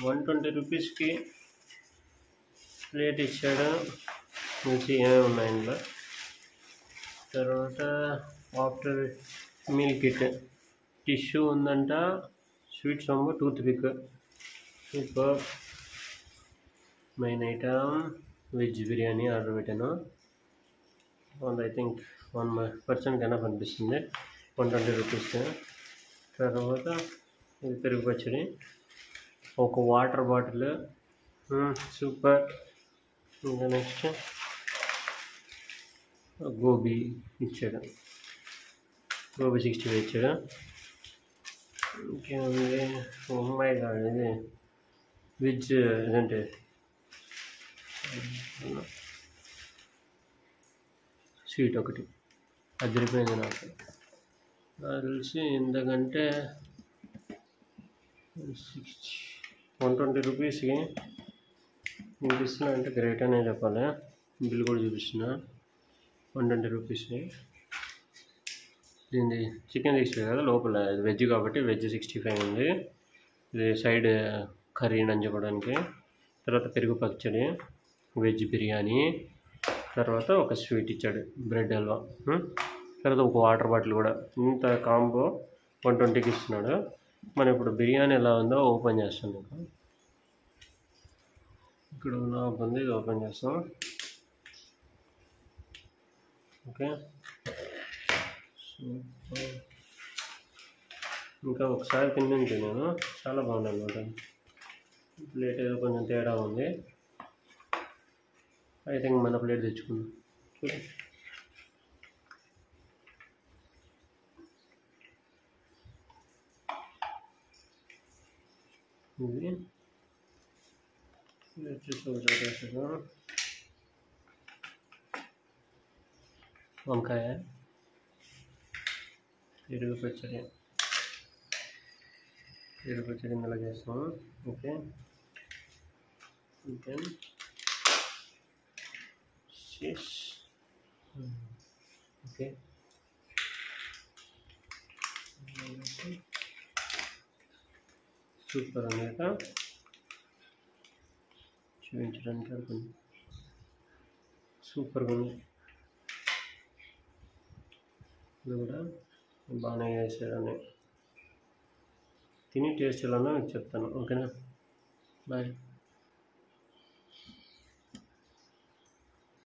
120 రూపీస్కి ప్లేట్ ఇచ్చాడు. మంచి ఏమేమి ఉన్నాయి ఇందులో. తర్వాత ఆఫ్టర్ మీల్ కిట్, టిష్యూ ఉందంట, స్వీట్ సొమ్ము, tooth pick. Super. Main item veg biryani order పెట్టాను. ఐ థింక్ 1 పర్సన్ కన్నా కనిపిస్తుంది. 120 రూపీస్. తర్వాత ఇది పెరుగు పచ్చడి, ఒక వాటర్ బాటిల్. సూపర్. ఇంకా నెక్స్ట్ గోబీ ఇచ్చాడు, గోబీ 65 ఇచ్చాడు. ఇంకేముంది, అమ్మాయి కాదు ఇది వెజ్ ఇదంటే స్వీట్ ఒకటి అదిరిపోయింది నాకు తెలిసి. ఎందుకంటే 120 రూపీస్కి ఇంక ఇస్తున్నా అంటే గ్రేట్ అనే చెప్పాలి. బిల్ కూడా చూపిస్తున్నా. 120 రూపీస్కి దీన్ని చికెన్ 65 కదా, లోపల వెజ్ కాబట్టి వెజ్ 65 ఉంది. ఇది సైడ్ కర్రీ నంచుకోవడానికి. తర్వాత పెరుగు పచ్చడి, వెజ్ బిర్యానీ, తర్వాత ఒక స్వీట్ ఇచ్చాడు, బ్రెడ్ హల్వా. తర్వాత ఒక వాటర్ బాటిల్ కూడా. ఇంత కాంబో 120కి ఇస్తున్నాడు. మనం ఇప్పుడు బిర్యానీ ఎలా ఉందో ఓపెన్ చేస్తాం. ఇక్కడ ఉన్న ఉంది, ఇది ఓపెన్ చేస్తాం. ఓకే. ఇంకా ఒకసారి తింటే నేను చాలా బాగుంది అనమాట. ప్లేట్ ఏదో కొంచెం తేడా ఉంది. ఐ థింక్ మన ప్లేట్ తెచ్చుకుందాం. చూడండి, ఇది వచ్చేసి వంకాయ, పెరుగు పచ్చడి ఇందులో చేస్తాము. Okay. Then fish. Okay. Super అన్నమాట. చూపించడానికి అనుకుంది, సూపర్గా ఉంది. ఇది కూడా బాగానే చేశారని తిని టేస్ట్ ఎలా మీకు చెప్తాను. ఓకేనా, బాయ్.